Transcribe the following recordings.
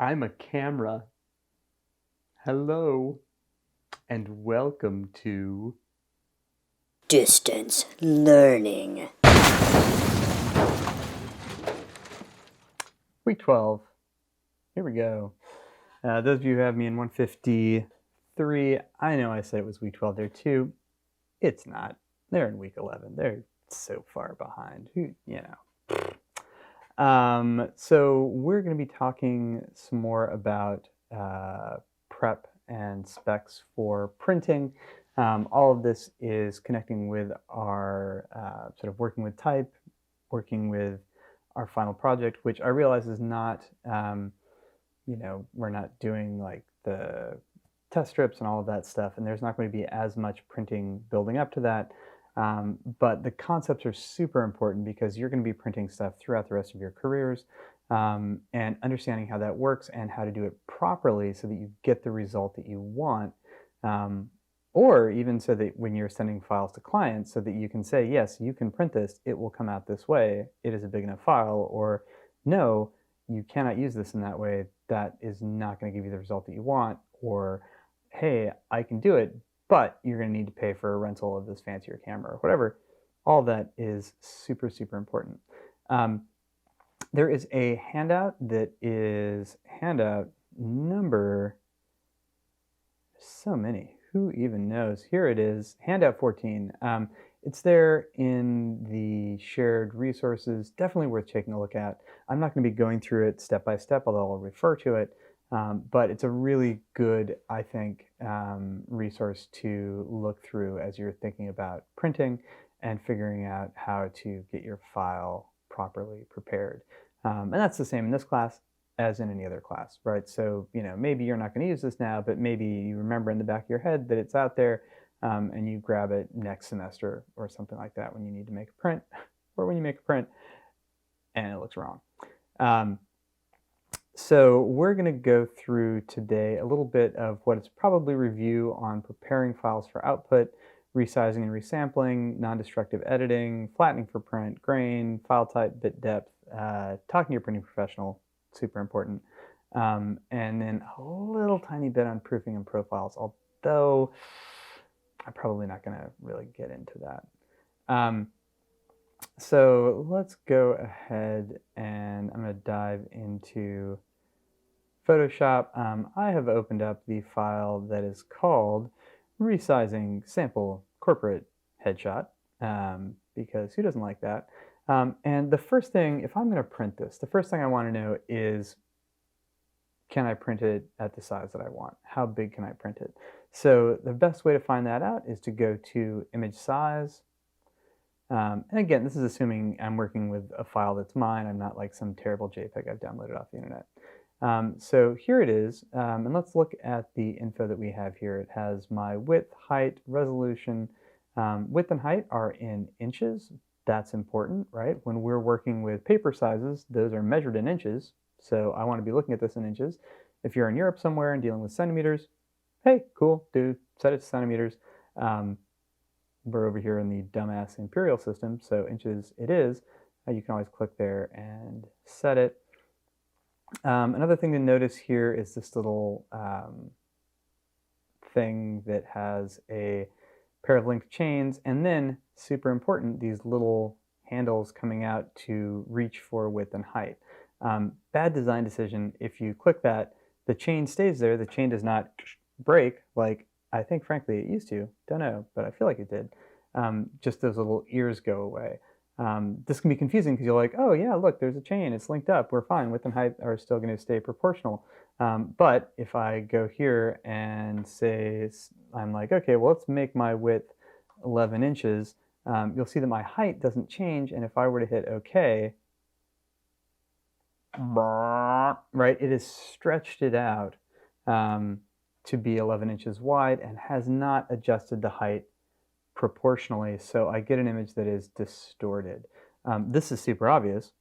I'm a camera. Hello, and welcome to Distance learning. week 12. Here we go. Those of you who have me in 153, I know I said it was week 12 there too. It's not. They're in week 11. They're so far behind. So we're going to be talking some more about prep and specs for printing. All of this is connecting with our sort of working with type, working with our final project, which I realize is not, we're not doing like the test strips and all of that stuff, and there's not going to be as much printing building up to that. But the concepts are super important because you're going to be printing stuff throughout the rest of your careers, and understanding how that works and how to do it properly so that you get the result that you want, or even so that when you're sending files to clients so that you can say, yes, you can print this, it will come out this way, it is a big enough file, or no, you cannot use this in that way, that is not going to give you the result that you want, or hey, I can do it, but you're going to need to pay for a rental of this fancier camera or whatever. All that is super, super important. There is a handout that is handout number, so many, who even knows? Here it is, handout 14. It's there in the shared resources, definitely worth taking a look at. I'm not going to be going through it step by step, although I'll refer to it. But it's a really good, I think, resource to look through as you're thinking about printing and figuring out how to get your file properly prepared. And that's the same in this class as in any other class, right? So, maybe you're not going to use this now, but maybe you remember in the back of your head that it's out there, and you grab it next semester or something like that when you need to make a print, or when you make a print and it looks wrong. So we're going to go through today a little bit of what is probably review on preparing files for output, resizing and resampling, non-destructive editing, flattening for print, grain, file type, bit depth, talking to your printing professional, super important, and then a little tiny bit on proofing and profiles, although I'm probably not going to really get into that. So let's go ahead and I'm going to dive into Photoshop. I have opened up the file that is called Resizing Sample Corporate Headshot, because who doesn't like that? And the first thing, if I'm going to print this, the first thing I want to know is, can I print it at the size that I want? How big can I print it? So the best way to find that out is to go to Image Size. And again, this is assuming I'm working with a file that's mine. I'm not like some terrible JPEG I've downloaded off the internet. So here it is, and let's look at the info that we have here. It has my width, height, resolution. Width and height are in inches. That's important, right? When we're working with paper sizes, those are measured in inches. So I want to be looking at this in inches. If you're in Europe somewhere and dealing with centimeters, hey, cool, dude, set it to centimeters. We're over here in the dumbass imperial system, so inches it is. You can always click there and set it. Another thing to notice here is this little thing that has a pair of linked chains, and then, super important, these little handles coming out to reach for width and height. Bad design decision. If you click that, the chain stays there. The chain does not break like I think, frankly, it used to. Don't know, but I feel like it did. Just those little ears go away. This can be confusing because you're like, oh yeah, look, there's a chain, it's linked up, we're fine, width and height are still going to stay proportional. But if I go here and say, I'm like, okay, well, let's make my width 11 inches, you'll see that my height doesn't change, and if I were to hit OK, right, it has stretched it out to be 11 inches wide and has not adjusted the height proportionally, so I get an image that is distorted. This is super obvious,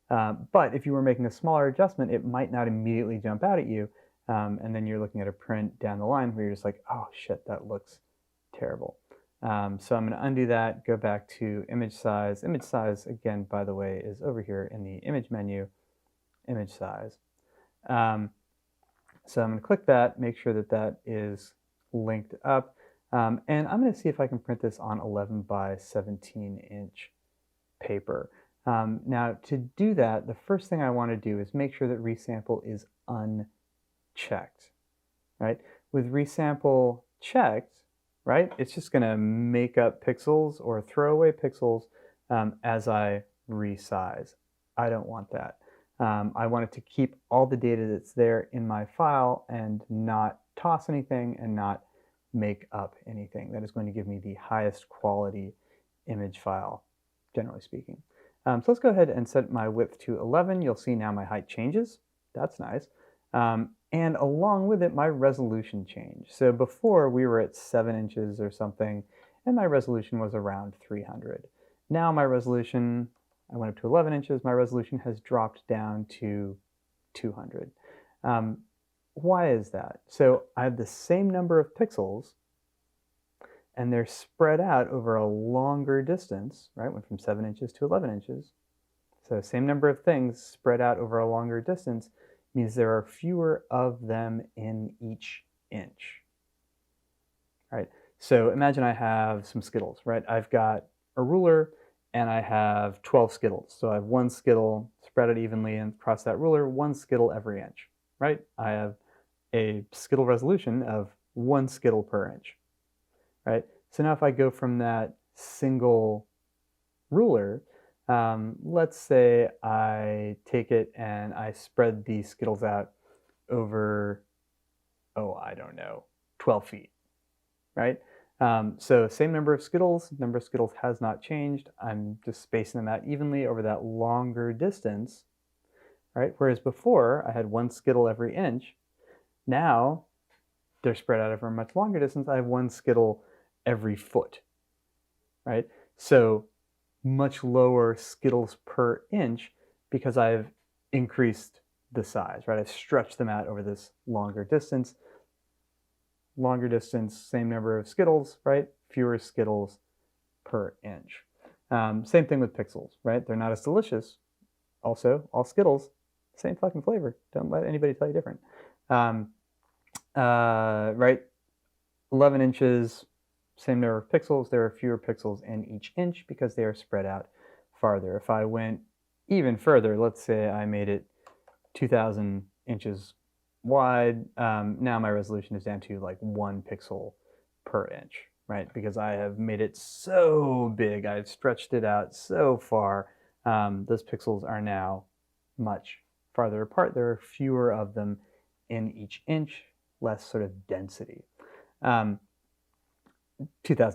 but if you were making a smaller adjustment, it might not immediately jump out at you, and then you're looking at a print down the line where you're just like, oh shit, that looks terrible. So I'm going to undo that, go back to image size. Image size, again, by the way, is over here in the image menu, image size. So I'm going to click that, make sure that that is linked up, and I'm going to see if I can print this on 11 by 17 inch paper. Now to do that, the first thing I want to do is make sure that Resample is unchecked, right? With Resample checked, right, it's just going to make up pixels or throw away pixels as I resize. I don't want that. I want it to keep all the data that's there in my file and not toss anything and not make up anything. That is going to give me the highest quality image file, generally speaking. So let's go ahead and set my width to 11. You'll see now my height changes. That's nice. And along with it, my resolution changed. So before we were at 7 inches or something, and my resolution was around 300. Now my resolution, I went up to 11 inches, my resolution has dropped down to 200. Why is that? So I have the same number of pixels, and they're spread out over a longer distance, right? Went from 7 inches to 11 inches. So same number of things spread out over a longer distance means there are fewer of them in each inch, right? So imagine I have some Skittles, right? I've got a ruler and I have 12 Skittles. So I have one Skittle spread out evenly and across that ruler, one Skittle every inch, right? I have a Skittle resolution of 1 Skittle per inch, right? So now if I go from that single ruler, let's say I take it and I spread these Skittles out over, oh, I don't know, 12 feet, right? So same number of Skittles has not changed. I'm just spacing them out evenly over that longer distance, right? Whereas before I had 1 Skittle every inch. Now they're spread out over a much longer distance. I have 1 Skittle every foot, right? So much lower Skittles per inch because I've increased the size, right? I've stretched them out over this longer distance. Longer distance, same number of Skittles, right? Fewer Skittles per inch. Same thing with pixels, right? They're not as delicious. Also, all Skittles, same fucking flavor. Don't let anybody tell you different. Right? 11 inches, same number of pixels. There are fewer pixels in each inch because they are spread out farther. If I went even further, let's say I made it 2,000 inches wide, now my resolution is down to like 1 pixel per inch, right? Because I have made it so big, I've stretched it out so far, those pixels are now much farther apart. There are fewer of them in each inch, less sort of density. 2,000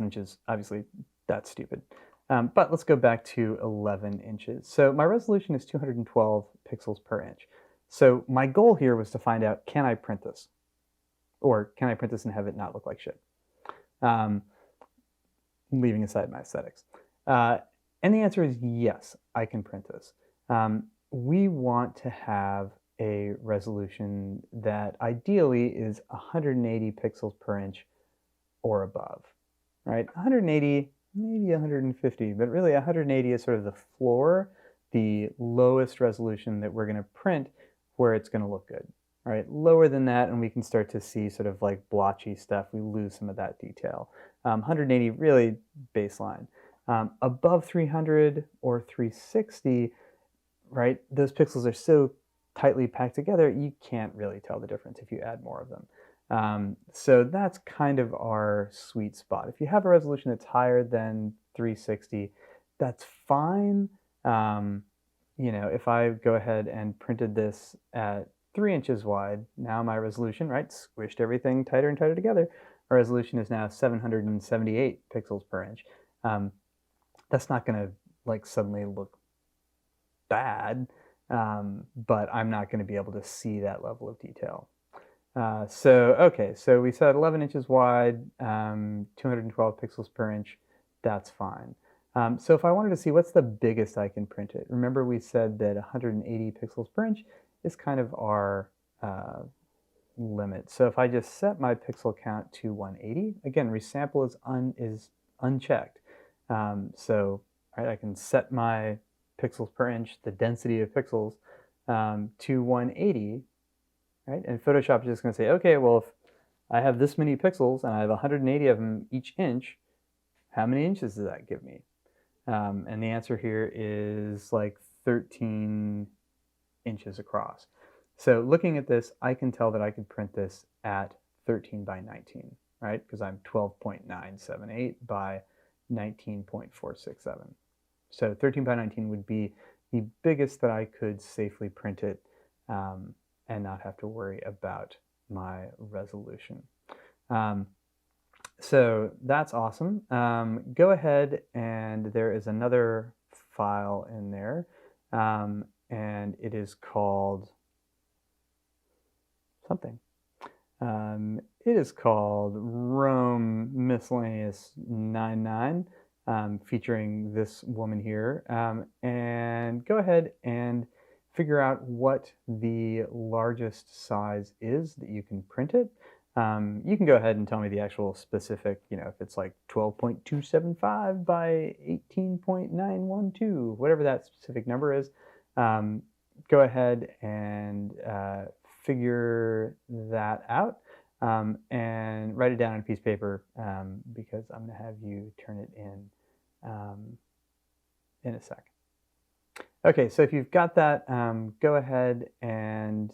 inches, obviously, that's stupid. But let's go back to 11 inches. So my resolution is 212 pixels per inch. So my goal here was to find out, can I print this? Or can I print this and have it not look like shit? Leaving aside my aesthetics. And the answer is yes, I can print this. We want to have a resolution that ideally is 180 pixels per inch or above, right? 180, maybe 150, but really 180 is sort of the floor, the lowest resolution that we're going to print where it's going to look good, right? Lower than that, and we can start to see sort of like blotchy stuff. We lose some of that detail. 180, really baseline. Above 300 or 360, right? Those pixels are so tightly packed together, you can't really tell the difference if you add more of them. So that's kind of our sweet spot. If you have a resolution that's higher than 360, that's fine. You know, if I go ahead and printed this at 3 inches wide, now my resolution, right, squished everything tighter and tighter together, our resolution is now 778 pixels per inch. That's not going to like suddenly look bad, but I'm not going to be able to see that level of detail. Okay, so we said 11 inches wide, 212 pixels per inch, that's fine. So if I wanted to see what's the biggest I can print it, remember we said that 180 pixels per inch is kind of our limit. So if I just set my pixel count to 180, again, resample is unchecked. So right, I can set my pixels per inch, the density of pixels, to 180, right? And Photoshop is just going to say, okay, well, if I have this many pixels and I have 180 of them each inch, how many inches does that give me? And the answer here is like 13 inches across. So looking at this, I can tell that I could print this at 13 by 19, right? Because I'm 12.978 by 19.467. So 13 by 19 would be the biggest that I could safely print it and not have to worry about my resolution. So that's awesome. Go ahead, and there is another file in there, and it is called something. It is called Rome Miscellaneous 99, featuring this woman here. And go ahead and figure out what the largest size is that you can print it. You can go ahead and tell me the actual specific, if it's like 12.275 by 18.912, whatever that specific number is. Go ahead and figure that out and write it down on a piece of paper because I'm going to have you turn it in a sec. Okay, so if you've got that, go ahead and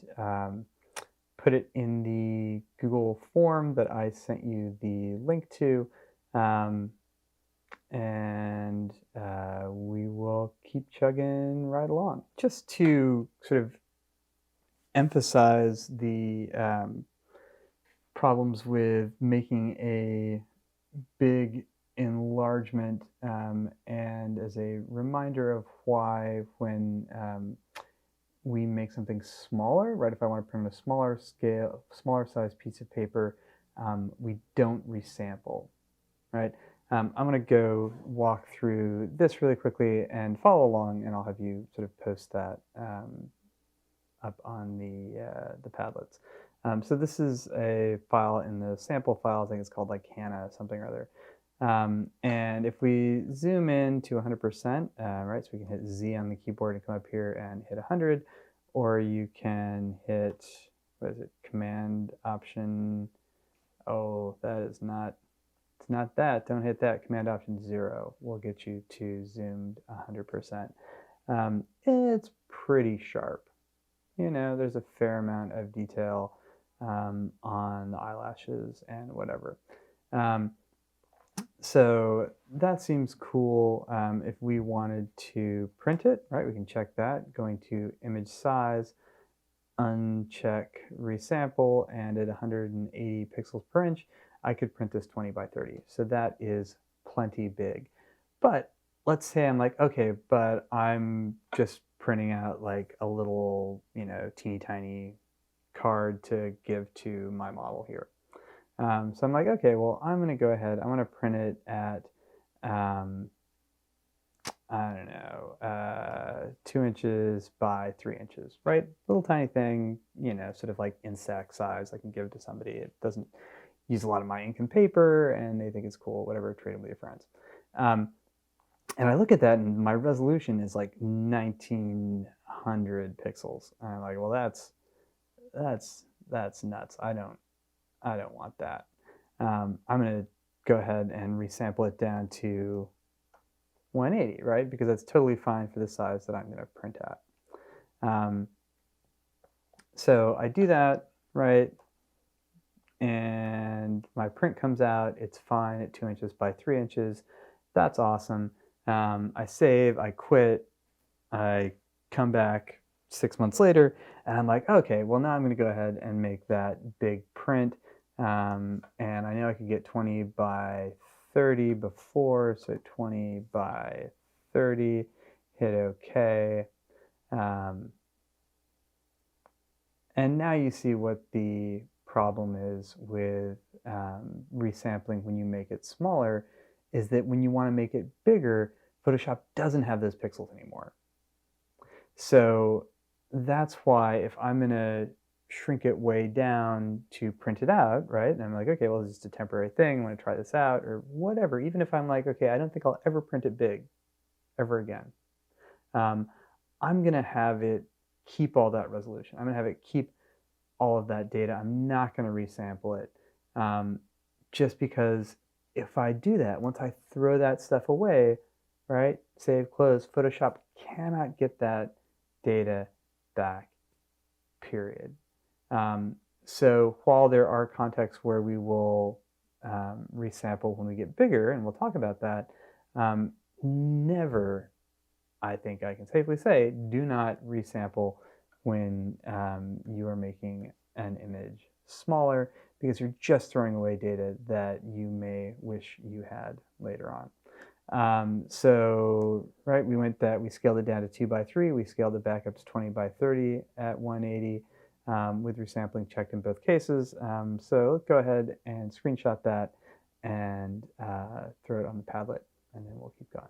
put it in the Google form that I sent you the link to, and we will keep chugging right along. Just to sort of emphasize the problems with making a big enlargement, and as a reminder of why when we make something smaller, right? If I want to print a smaller scale, smaller size piece of paper, we don't resample, right? I'm going to go walk through this really quickly and follow along, and I'll have you sort of post that up on the Padlets. So this is a file in the sample file. I think it's called like Hannah something or other. And if we zoom in to 100%, right, so we can hit Z on the keyboard and come up here and hit 100, or you can hit, what is it, Command Option, oh, that is not, it's not that, don't hit that, Command Option 0 will get you to zoomed 100%. It's pretty sharp. There's a fair amount of detail on the eyelashes and whatever. So that seems cool. If we wanted to print it, right, we can check that. Going to Image Size, uncheck Resample, and at 180 pixels per inch, I could print this 20 by 30. So that is plenty big. But let's say I'm like, okay, but I'm just printing out like a little, teeny tiny card to give to my model here. So I'm like, okay, well, I'm going to go ahead. I'm going to print it at, I don't know, 2 inches by 3 inches, right? Little tiny thing, sort of like insect size. I can give it to somebody. It doesn't use a lot of my ink and paper, and they think it's cool, whatever, trade it with your friends. And I look at that, and my resolution is like 1900 pixels. And I'm like, well, that's nuts. I don't want that. I'm going to go ahead and resample it down to 180, right? Because that's totally fine for the size that I'm going to print at. So I do that, right? And my print comes out. It's fine at 2 inches by 3 inches. That's awesome. I save, I quit, I come back 6 months later, and I'm like, okay, well, now I'm going to go ahead and make that big print. And I know I could get 20 by 30 before, so 20 by 30, hit OK. And now you see what the problem is with resampling when you make it smaller, is that when you want to make it bigger, Photoshop doesn't have those pixels anymore. So that's why if I'm going to shrink it way down to print it out, right? And I'm like, okay, well, it's just a temporary thing. I want to try this out or whatever. Even if I'm like, okay, I don't think I'll ever print it big ever again. I'm going to have it keep all that resolution. I'm going to have it keep all of that data. I'm not going to resample it, just because if I do that, once I throw that stuff away, right, save, close, Photoshop cannot get that data back, period. So while there are contexts where we will resample when we get bigger, and we'll talk about that, never, I think I can safely say, do not resample when you are making an image smaller, because you're just throwing away data that you may wish you had later on. So, right, we scaled it down to 2:3, we scaled it back up to 20:30 at 180, with resampling checked in both cases. So let's go ahead and screenshot that and throw it on the Padlet, and then we'll keep going.